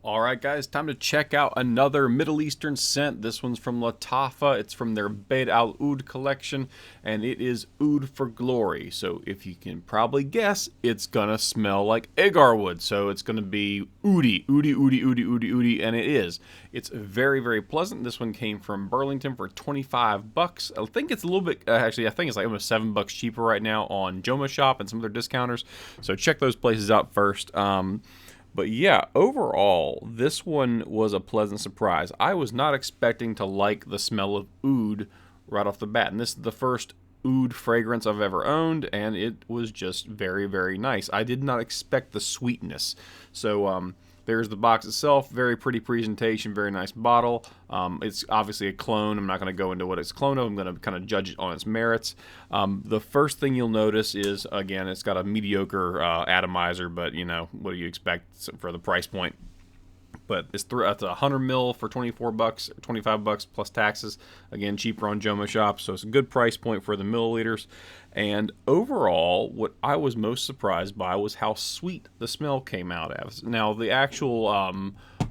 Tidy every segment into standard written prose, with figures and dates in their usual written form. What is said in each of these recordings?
Alright guys, time to check out another Middle Eastern scent. This one's from Lattafa. It's from their Beit Al Oud collection, and it is Oud for Glory. So if you can probably guess, it's gonna smell like agar wood. So it's gonna be oody, oody, oody, oody, oody, oody, and it is. It's very, very pleasant. This one came from Burlington for 25 bucks. I think it's a little bit, actually, I think it's like almost 7 bucks cheaper right now on Joma Shop and some of their discounters. So check those places out first. But yeah, overall, this one was a pleasant surprise. I was not expecting to like the smell of oud right off the bat. And this is the first oud fragrance I've ever owned, and it was just very, very nice. I did not expect the sweetness. So, there's the box itself. Very pretty presentation, very nice bottle. It's obviously a clone. I'm not going to go into what it's clone of. I'm going to kind of judge it on its merits. The first thing you'll notice is, again, it's got a mediocre atomizer, but, you know, what do you expect for the price point? But it's a 100 mil for 24 bucks, 25 bucks plus taxes. Again, cheaper on Joma Shop, so it's a good price point for the milliliters. And overall, what I was most surprised by was how sweet the smell came out as. Now, the actual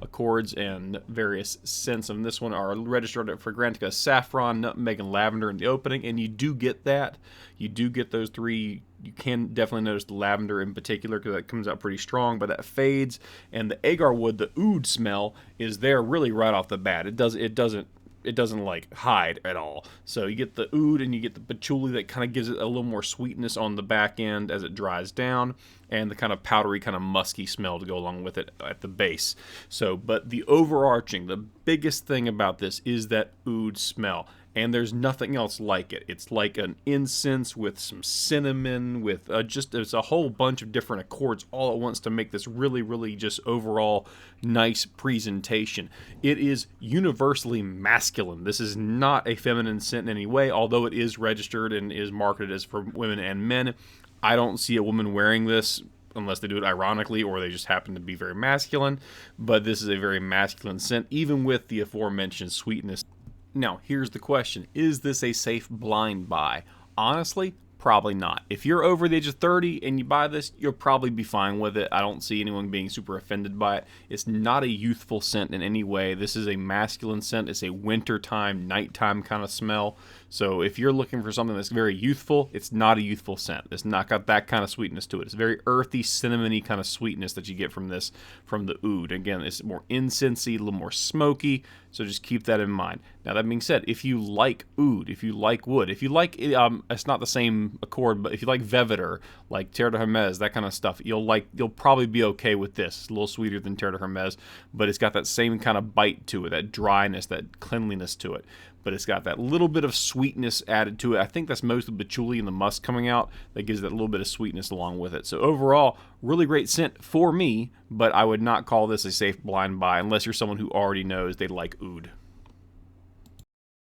accords and various scents of this one are registered at Fragrantica saffron, nutmeg, and lavender in the opening, and you do get that. You do get those three. You can definitely notice the lavender in particular because that comes out pretty strong, but that fades, and the agar wood, the oud smell, is there really right off the bat. It doesn't like hide at all. So you get the oud and you get the patchouli that kind of gives it a little more sweetness on the back end as it dries down, and the kind of powdery, kind of musky smell to go along with it at the base. So, but the overarching, the biggest thing about this is that oud smell. And there's nothing else like it. It's like an incense with some cinnamon, with there's a whole bunch of different accords all at once to make this really, really just overall nice presentation. It is universally masculine. This is not a feminine scent in any way, although it is registered and is marketed as for women and men. I don't see a woman wearing this unless they do it ironically or they just happen to be very masculine. But this is a very masculine scent, even with the aforementioned sweetness. Now, here's the question. Is this a safe blind buy? Honestly, probably not. If you're over the age of 30 and you buy this, you'll probably be fine with it. I don't see anyone being super offended by it. It's not a youthful scent in any way. This is a masculine scent. It's a wintertime, nighttime kind of smell. So if you're looking for something that's very youthful, it's not a youthful scent. It's not got that kind of sweetness to it. It's very earthy, cinnamony kind of sweetness that you get from this, from the oud. Again, it's more incensey, a little more smoky. So just keep that in mind. Now, that being said, if you like oud, if you like wood, if you like, it's not the same accord, but if you like Veveter, like Terre de Hermes, that kind of stuff, you'll probably be okay with this. It's a little sweeter than Terre de Hermes, but it's got that same kind of bite to it, that dryness, that cleanliness to it. But it's got that little bit of sweetness added to it. I think that's mostly the patchouli and the musk coming out that gives that little bit of sweetness along with it. So overall, really great scent for me, but I would not call this a safe blind buy unless you're someone who already knows they like oud.